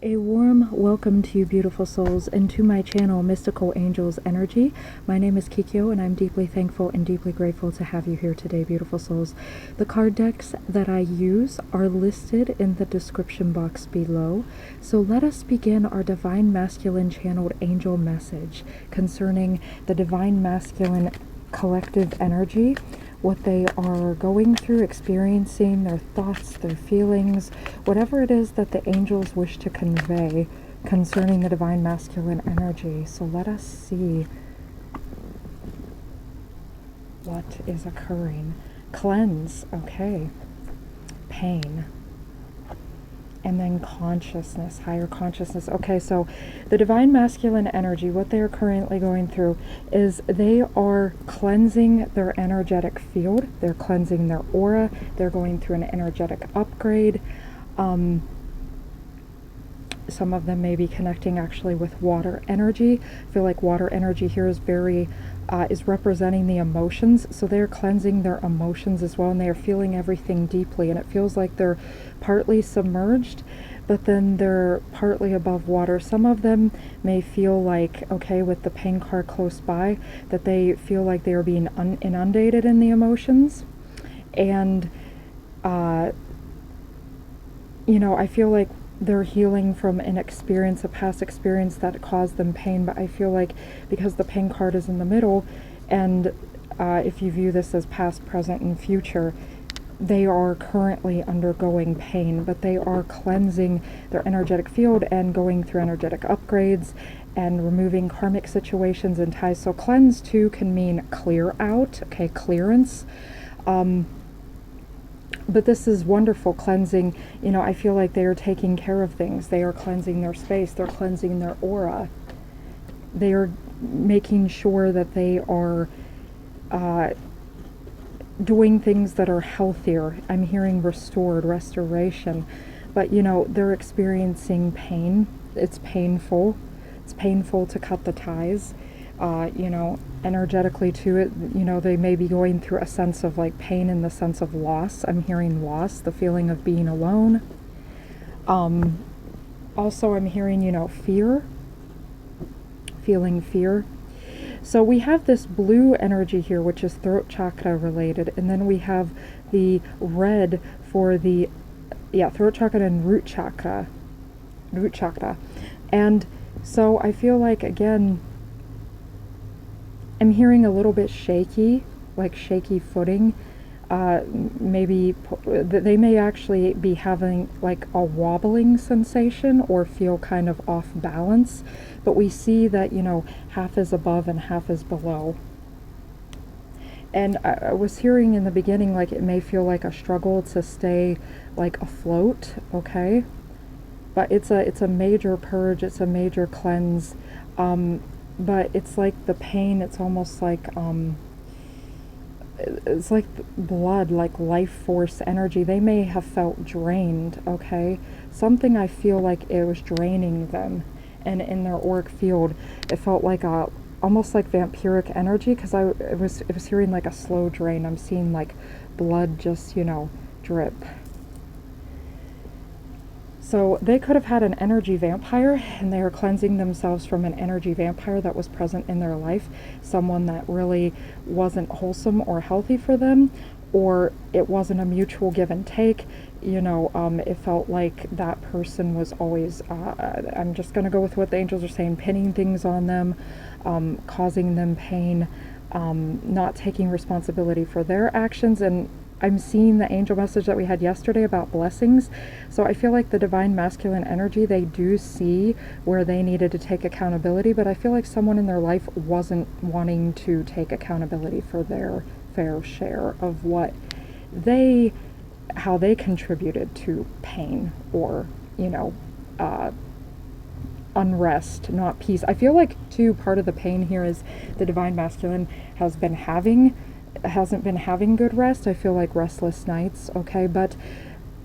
A warm welcome to you beautiful souls and to my channel Mystical Angels Energy. My name is Kikyo and I'm deeply thankful and deeply grateful to have you here today, beautiful souls. The card decks that I use are listed in the description box below. So let us begin our Divine Masculine channeled angel message concerning the Divine Masculine collective energy, what they are going through, experiencing, their thoughts, their feelings, whatever it is that the angels wish to convey concerning the Divine Masculine energy. So let us see what is occurring. Cleanse, okay. Pain. And then consciousness, higher consciousness. Okay, so the Divine Masculine energy, what they are currently going through is they are cleansing their energetic field. They're cleansing their aura. They're going through an energetic upgrade. Some of them may be connecting actually with water energy. I feel like water energy here is very, is representing the emotions. So they're cleansing their emotions as well, and they are feeling everything deeply. And it feels like they're partly submerged, but then they're partly above water. Some of them may feel like, okay, with the pain card close by, that they feel like they are being inundated in the emotions. And, you know, I feel like they're healing from an experience, a past experience that caused them pain, but I feel like because the pain card is in the middle, and if you view this as past, present, and future, they are currently undergoing pain, but they are cleansing their energetic field and going through energetic upgrades and removing karmic situations and ties. So cleanse too can mean clear out, okay, clearance. But this is wonderful cleansing. You know, I feel like they are taking care of things. They are cleansing their space. They're cleansing their aura. They are making sure that they are doing things that are healthier. I'm hearing restored, restoration. But, you know, they're experiencing pain. It's painful. It's painful to cut the ties. You know, energetically to it, you know, they may be going through a sense of like pain in the sense of loss. I'm hearing loss, the feeling of being alone. Also I'm hearing, you know, fear, feeling fear. So we have this blue energy here, which is throat chakra related, and then we have the red for the, throat chakra and root chakra. And so I feel like, again, I'm hearing a little bit shaky, like shaky footing. Maybe they may actually be having like a wobbling sensation or feel kind of off balance. But we see that, you know, half is above and half is below. And I was hearing in the beginning like it may feel like a struggle to stay like afloat, okay? But it's a major purge, it's a major cleanse. But it's like the pain, it's almost like, it's like blood, like life force energy. They may have felt drained, okay? Something I feel like it was draining them. And in their auric field, it felt like almost like vampiric energy, because it was hearing like a slow drain. I'm seeing like blood just, you know, drip. So they could have had an energy vampire, and they are cleansing themselves from an energy vampire that was present in their life, someone that really wasn't wholesome or healthy for them, or it wasn't a mutual give and take. You know, it felt like that person was always, I'm just going to go with what the angels are saying, pinning things on them, causing them pain, not taking responsibility for their actions. And I'm seeing the angel message that we had yesterday about blessings. So I feel like the Divine Masculine energy, they do see where they needed to take accountability, but I feel like someone in their life wasn't wanting to take accountability for their fair share of how they contributed to pain or, you know, unrest, not peace. I feel like too, part of the pain here is the Divine Masculine hasn't been having good rest. I feel like restless nights, okay? But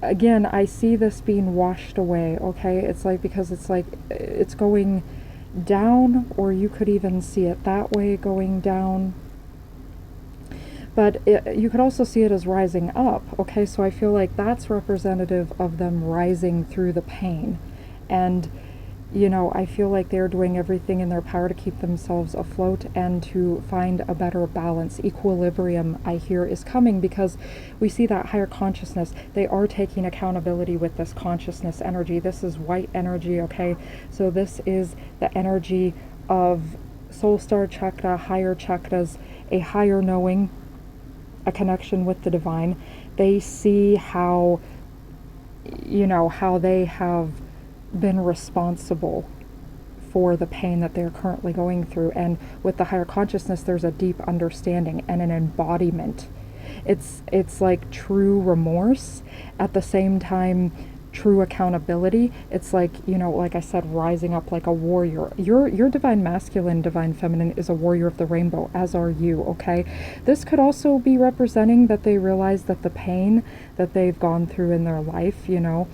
again, I see this being washed away, okay? It's like, because it's like it's going down, or you could even see it that way, going down. But you could also see it as rising up, okay? So I feel like that's representative of them rising through the pain And you know, I feel like they're doing everything in their power to keep themselves afloat and to find a better balance. Equilibrium, I hear, is coming because we see that higher consciousness. They are taking accountability with this consciousness energy. This is white energy, okay? So this is the energy of soul star chakra, higher chakras, a higher knowing, a connection with the divine. They see how, you know, how they have been responsible for the pain that they're currently going through. And with the higher consciousness, there's a deep understanding and an embodiment. It's like true remorse, at the same time true accountability. It's like, you know, like I said, rising up like a warrior. Your divine masculine, divine feminine is a warrior of the rainbow, as are you, okay? This could also be representing that they realize that the pain that they've gone through in their life, you know,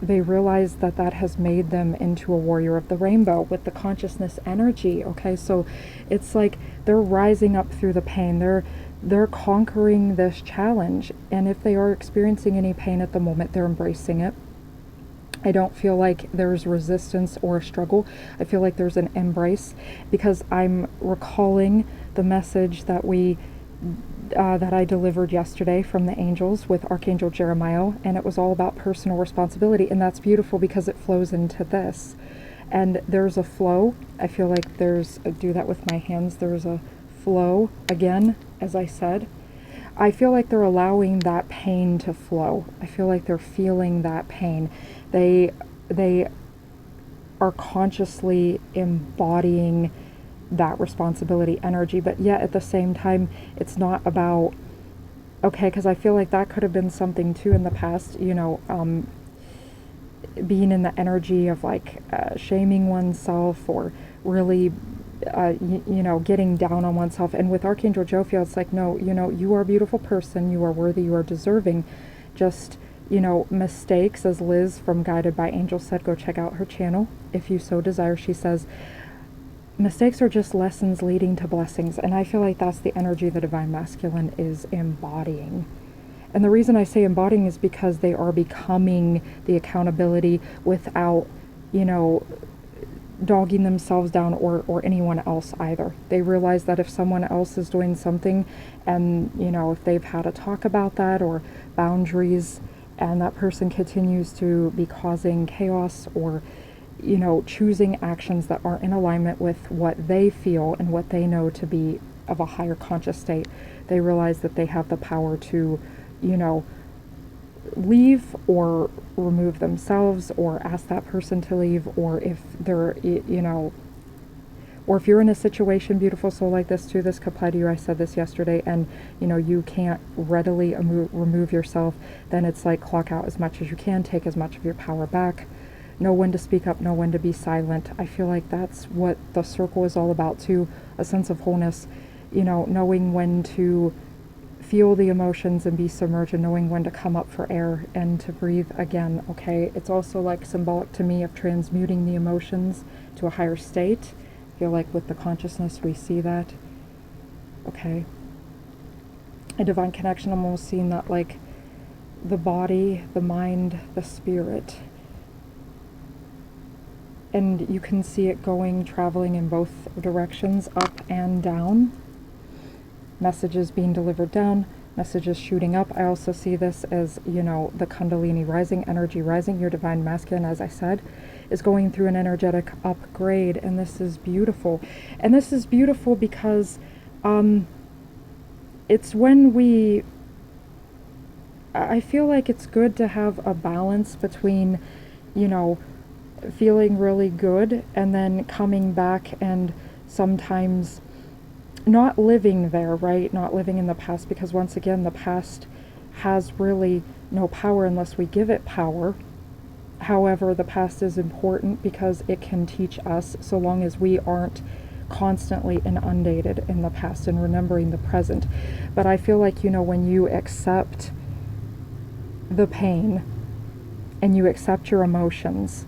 they realize that that has made them into a warrior of the rainbow with the consciousness energy, okay? So it's like they're rising up through the pain. They're conquering this challenge. And if they are experiencing any pain at the moment, they're embracing it. I don't feel like there's resistance or a struggle. I feel like there's an embrace, because I'm recalling the message that that I delivered yesterday from the angels with Archangel Jeremiah, and it was all about personal responsibility, and that's beautiful because it flows into this. And there's a flow. I feel like do that with my hands, there's a flow again, as I said. I feel like they're allowing that pain to flow. I feel like they're feeling that pain. They are consciously embodying that responsibility energy, but yet at the same time, it's not about, okay, because I feel like that could have been something too in the past, you know, being in the energy of like shaming oneself, or really you know, getting down on oneself. And with Archangel Jophiel, it's like, no, you know, you are a beautiful person, you are worthy, you are deserving. Just, you know, mistakes, as Liz from Guided by Angels said, go check out her channel if you so desire. She says mistakes are just lessons leading to blessings, and I feel like that's the energy the divine masculine is embodying. And the reason I say embodying is because they are becoming the accountability without, you know, dogging themselves down or anyone else either. They realize that if someone else is doing something, and, you know, if they've had a talk about that or boundaries, and that person continues to be causing chaos, or, you know, choosing actions that aren't in alignment with what they feel and what they know to be of a higher conscious state, they realize that they have the power to, you know, leave or remove themselves, or ask that person to leave, or if they're, you know, or if you're in a situation, beautiful soul, like this too, this could apply to you. I said this yesterday, and, you know, you can't readily remove yourself, then it's like clock out as much as you can, take as much of your power back. Know when to speak up, know when to be silent. I feel like that's what the circle is all about too, a sense of wholeness, you know, knowing when to feel the emotions and be submerged, and knowing when to come up for air and to breathe again, okay? It's also like symbolic to me of transmuting the emotions to a higher state. I feel like with the consciousness we see that, okay? A divine connection, I'm almost seeing that like the body, the mind, the spirit. And you can see it traveling in both directions, up and down. Messages being delivered down, messages shooting up. I also see this as, you know, the Kundalini rising, energy rising. Your divine masculine, as I said, is going through an energetic upgrade, and this is beautiful. And this is beautiful because it's when I feel like it's good to have a balance between, you know, feeling really good and then coming back and sometimes not living there, right? Not living in the past, because once again, the past has really no power unless we give it power. However, the past is important because it can teach us, so long as we aren't constantly inundated in the past and remembering the present. But I feel like, you know, when you accept the pain and you accept your emotions,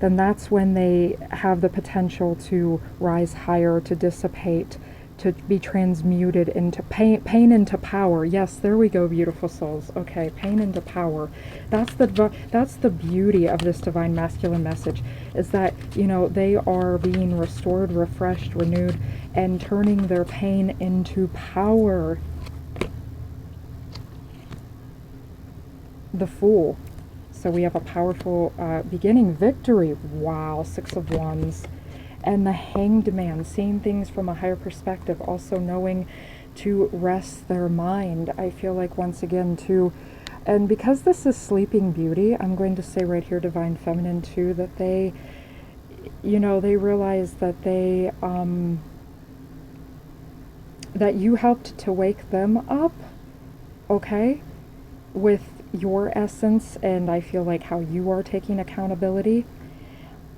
then that's when they have the potential to rise higher, to dissipate, to be transmuted into pain into power. Yes, there we go, beautiful souls. Okay, pain into power. That's the beauty of this divine masculine message, is that, you know, they are being restored, refreshed, renewed, and turning their pain into power. The Fool. So we have a powerful beginning, victory. Wow, Six of Wands. And the Hanged Man, seeing things from a higher perspective, also knowing to rest their mind. I feel like, once again, too, and because this is Sleeping Beauty, I'm going to say right here, Divine Feminine, too, that they, you know, they realize that they, that you helped to wake them up, okay, with your essence, and I feel like how you are taking accountability.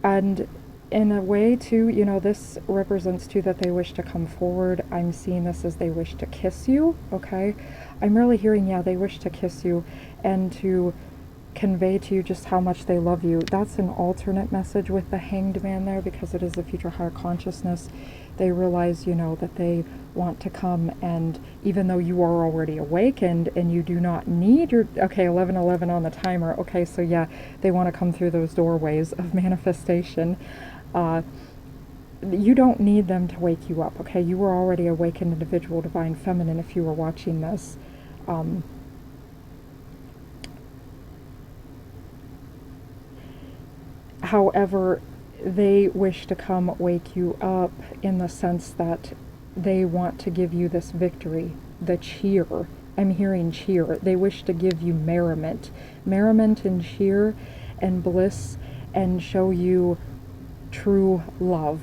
And in a way, too, you know, this represents, too, that they wish to come forward. I'm seeing this as they wish to kiss you, okay? I'm really hearing, yeah, they wish to kiss you and to convey to you just how much they love you. That's an alternate message with the Hanged Man there, because it is the future higher consciousness. They realize, you know, that they want to come, and even though you are already awakened and you do not need your, okay, 11:11 on the timer, okay, so yeah, they want to come through those doorways of manifestation. You don't need them to wake you up, okay? You were already awakened individual, Divine Feminine, if you were watching this. However, they wish to come wake you up in the sense that they want to give you this victory, the cheer. I'm hearing cheer. They wish to give you merriment. Merriment and cheer and bliss, and show you true love.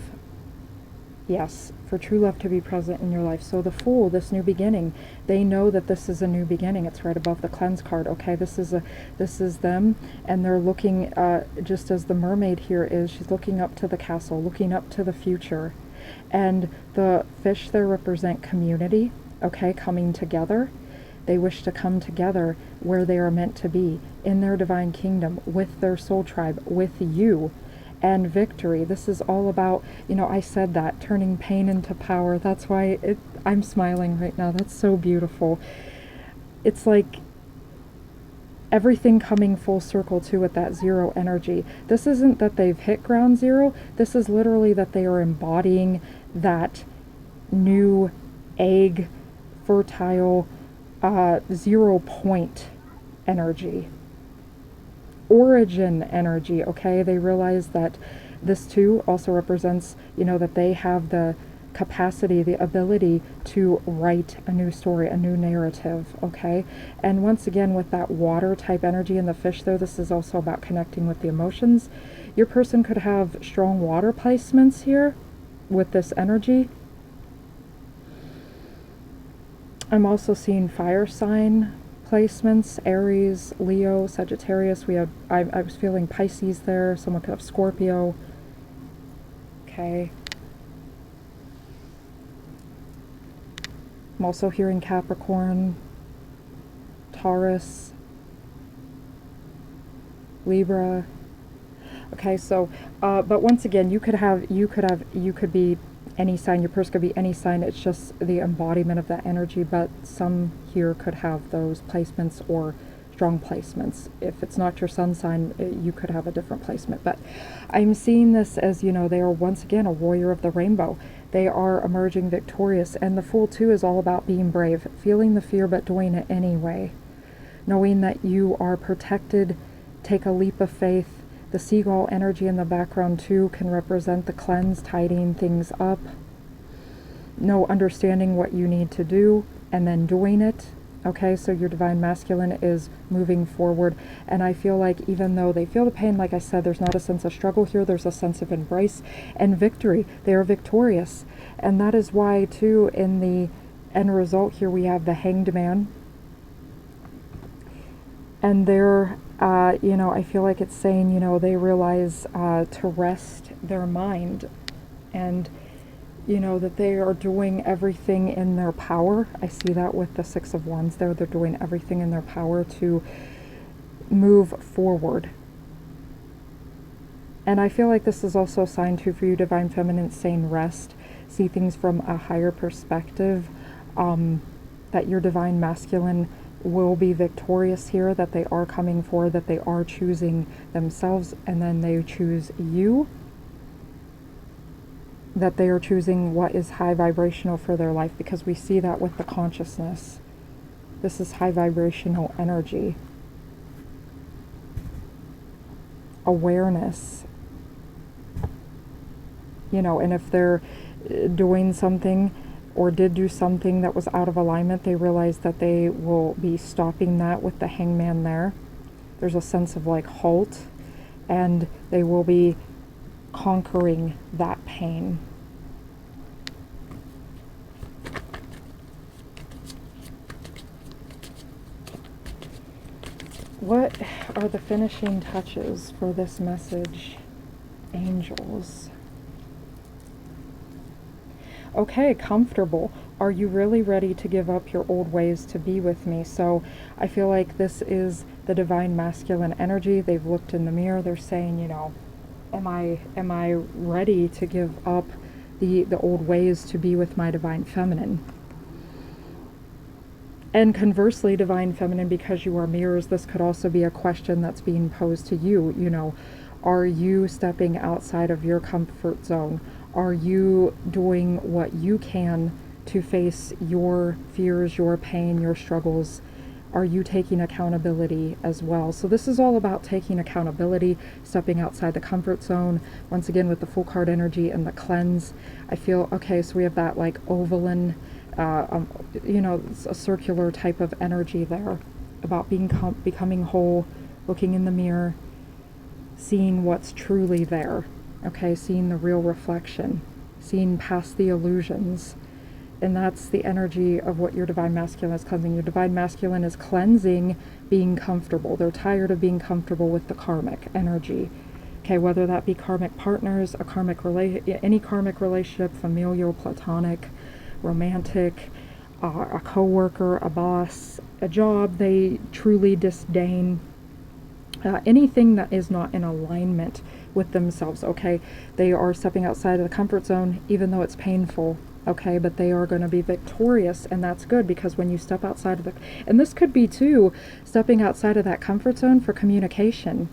Yes, for true love to be present in your life. So the Fool, this new beginning, they know that this is a new beginning. It's right above the cleanse card. Okay, this is them, and they're looking, just as the mermaid here is, she's looking up to the castle, looking up to the future. And the fish there represent community, okay, coming together. They wish to come together where they are meant to be, in their divine kingdom, with their soul tribe, with you. And victory. This is all about, you know, I said that, turning pain into power. That's why I'm smiling right now. That's so beautiful. It's like everything coming full circle too with that zero energy. This isn't that they've hit ground zero. This is literally that they are embodying that new egg, fertile, 0 point energy. Origin energy, okay? They realize that this too also represents, you know, that they have the capacity, the ability to write a new story, a new narrative, okay? And once again, with that water type energy in the fish there, this is also about connecting with the emotions. Your person could have strong water placements here with this energy. I'm also seeing fire sign placements, Aries, Leo, Sagittarius. We have, I was feeling Pisces there. Someone could have Scorpio. Okay. I'm also hearing Capricorn, Taurus, Libra. Okay, so, but once again, you could be any sign. Your person could be any sign. It's just the embodiment of that energy, but some here could have those placements or strong placements. If it's not your sun sign, you could have a different placement. But I'm seeing this as, you know, they are once again a warrior of the rainbow. They are emerging victorious. And the Fool too is all about being brave, feeling the fear but doing it anyway, knowing that you are protected. Take a leap of faith. The seagull energy in the background too can represent the cleanse, tidying things up. No, understanding what you need to do and then doing it. Okay, so your divine masculine is moving forward. And I feel like even though they feel the pain, like I said, there's not a sense of struggle here. There's a sense of embrace and victory. They are victorious. And that is why too, in the end result here, we have the Hanged Man. And they're, you know, I feel like it's saying, you know, they realize to rest their mind, and, you know, that they are doing everything in their power. I see that with the Six of Wands there. They're doing everything in their power to move forward. And I feel like this is also a sign too for you, Divine Feminine, saying rest, see things from a higher perspective, that your divine masculine will be victorious here, that they are coming forward, that they are choosing themselves, and then they choose you, that they are choosing what is high vibrational for their life, because we see that with the consciousness. This is high vibrational energy. Awareness. You know, and if they're doing something or did do something that was out of alignment, they realize that they will be stopping that with the hangman there. There's a sense of like halt, and they will be conquering that pain. What are the finishing touches for this message, angels? Okay, comfortable. Are you really ready to give up your old ways to be with me? So I feel like this is the divine masculine energy. They've looked in the mirror. They're saying, you know, am I ready to give up the old ways to be with my divine feminine? And conversely, divine feminine, because you are mirrors, this could also be a question that's being posed to you. You know, are you stepping outside of your comfort zone? Are you doing what you can to face your fears, your pain, your struggles? Are you taking accountability as well? So this is all about taking accountability, stepping outside the comfort zone. Once again, with the full card energy and the cleanse, I feel, okay, so we have that like ovaline, you know, a circular type of energy there about becoming whole, looking in the mirror, seeing what's truly there. Okay, seeing the real reflection, seeing past the illusions. And that's the energy of what your divine masculine is cleansing. Your divine masculine is cleansing being comfortable. They're tired of being comfortable with the karmic energy. Okay, whether that be karmic partners, any karmic relationship, familial, platonic, romantic, a co-worker, a boss, a job they truly disdain. Anything that is not in alignment with themselves, okay? They are stepping outside of the comfort zone, even though it's painful, okay? But they are going to be victorious, and that's good, because when you step outside of and this could be too, stepping outside of that comfort zone for communication,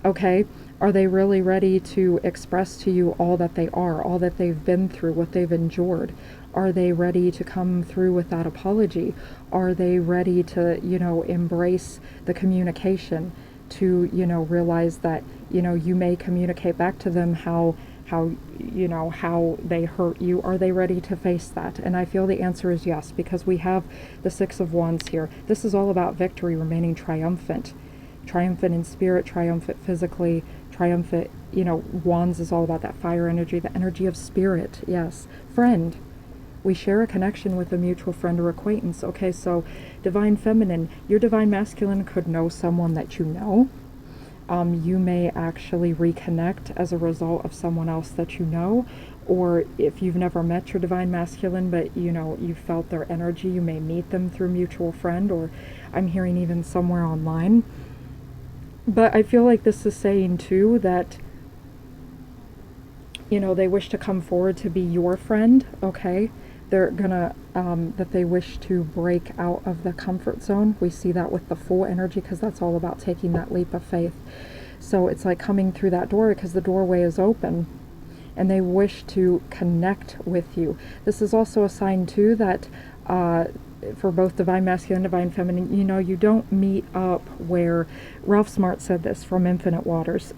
okay? Are they really ready to express to you all that they are, all that they've been through, what they've endured? Are they ready to come through with that apology? Are they ready to, you know, embrace the communication? To, you know, realize that, you know, you may communicate back to them how you know, how they hurt you. Are they ready to face that? And I feel the answer is yes, because we have the Six of Wands here. This is all about victory, remaining triumphant. Triumphant in spirit, triumphant physically, triumphant, you know, Wands is all about that fire energy, the energy of spirit, yes. Friend. We share a connection with a mutual friend or acquaintance. Okay, so divine feminine, your divine masculine could know someone that you know. You may actually reconnect as a result of someone else that you know, or if you've never met your divine masculine, but you know, you felt their energy, you may meet them through mutual friend, or I'm hearing even somewhere online. But I feel like this is saying too that, you know, they wish to come forward to be your friend, okay? They're gonna, that they wish to break out of the comfort zone. We see that with the Fool energy, because that's all about taking that leap of faith. So it's like coming through that door, because the doorway is open, and they wish to connect with you. This is also a sign too that, for both divine masculine and divine feminine, you know, you don't meet up where, Ralph Smart said this from Infinite Waters.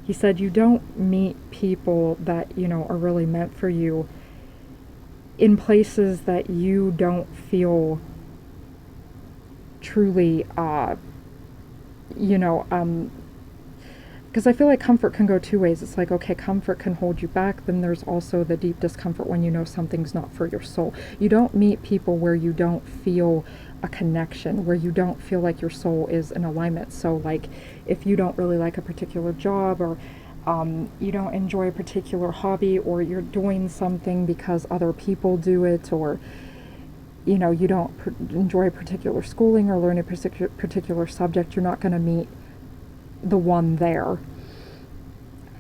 He said, you don't meet people that, you know, are really meant for you in places that you don't feel truly, you know, because I feel like comfort can go two ways. It's like, okay, comfort can hold you back. Then there's also the deep discomfort when you know something's not for your soul. You don't meet people where you don't feel a connection, where you don't feel like your soul is in alignment. So like if you don't really like a particular job, or you don't enjoy a particular hobby, or you're doing something because other people do it, or you know, you don't enjoy a particular schooling or learn a particular subject, you're not going to meet the one there.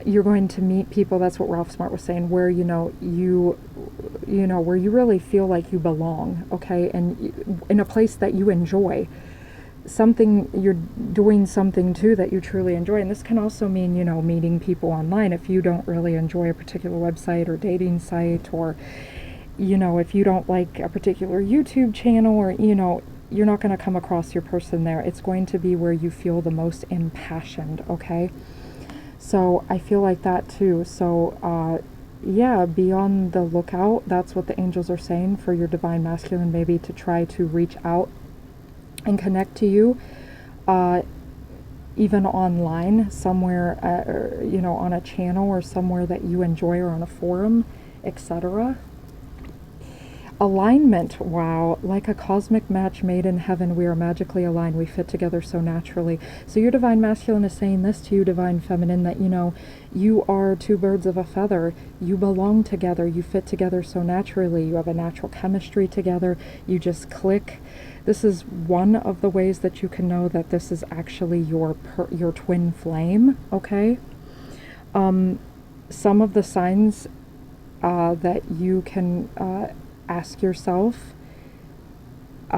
you're going to meet people, that's what Ralph Smart was saying, where, where you really feel like you belong, okay, and in a place that you enjoy. You're doing something too that you truly enjoy. And this can also mean, meeting people online if you don't really enjoy a particular website or dating site, or, if you don't like a particular YouTube channel, or, you're not going to come across your person there. It's going to be where you feel the most impassioned, okay? So I feel like that too. So, yeah, be on the lookout. That's what the angels are saying for your divine masculine, maybe to try to reach out and connect to you, even online, somewhere, on a channel or somewhere that you enjoy, or on a forum, etc. Alignment, wow, like a cosmic match made in heaven, we are magically aligned, we fit together so naturally. So your divine masculine is saying this to you, divine feminine, that you are two birds of a feather, you belong together, you fit together so naturally, you have a natural chemistry together, you just click. This is one of the ways that you can know that this is actually your twin flame, okay? Some of the signs that you can ask yourself,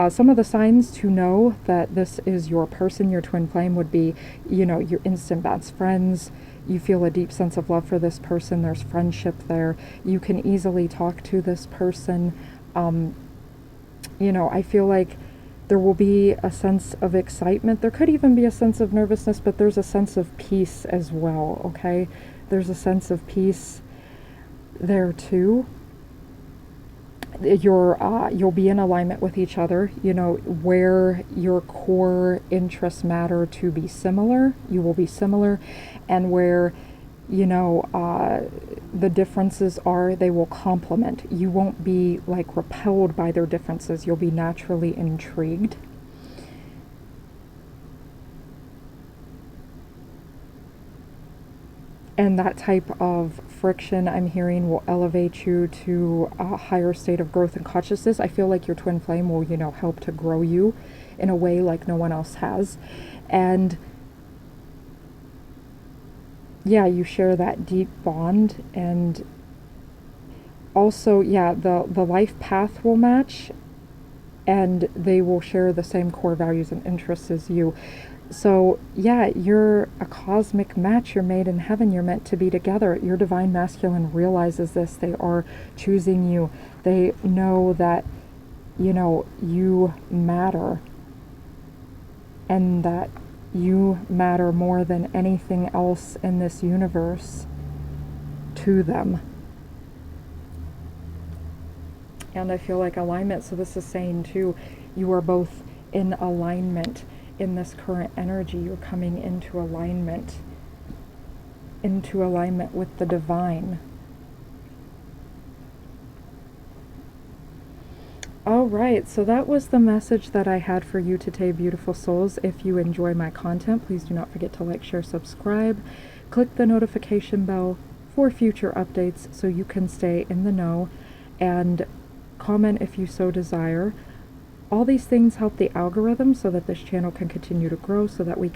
some of the signs to know that this is your person, your twin flame, would be, your instant best friends. You feel a deep sense of love for this person. There's friendship there. You can easily talk to this person. I feel like there will be a sense of excitement. There could even be a sense of nervousness, but there's a sense of peace as well, okay? There's a sense of peace there too. You'll be in alignment with each other, where your core interests matter to be similar, you will be similar, and where, the differences are, they will complement. You won't be like repelled by their differences, you'll be naturally intrigued. And that type of friction, I'm hearing, will elevate you to a higher state of growth and consciousness. I feel like your twin flame will, help to grow you in a way like no one else has. And yeah, you share that deep bond. And also, yeah, the life path will match, and they will share the same core values and interests as you. So yeah, you're a cosmic match, you're made in heaven, you're meant to be together. Your divine masculine realizes this. They are choosing you. They know that, you matter, and that you matter more than anything else in this universe to them. And I feel like alignment, so this is saying too, you are both in alignment. In this current energy, you're coming into alignment with the divine. All right, so that was the message that I had for you today, beautiful souls. If you enjoy my content, please do not forget to like, share, subscribe. Click the notification bell for future updates so you can stay in the know, and comment if you so desire. All these things help the algorithm so that this channel can continue to grow, so that I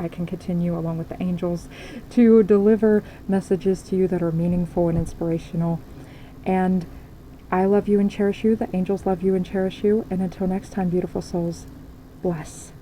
can continue along with the angels to deliver messages to you that are meaningful and inspirational. And I love you and cherish you. The angels love you and cherish you. And until next time, beautiful souls, bless.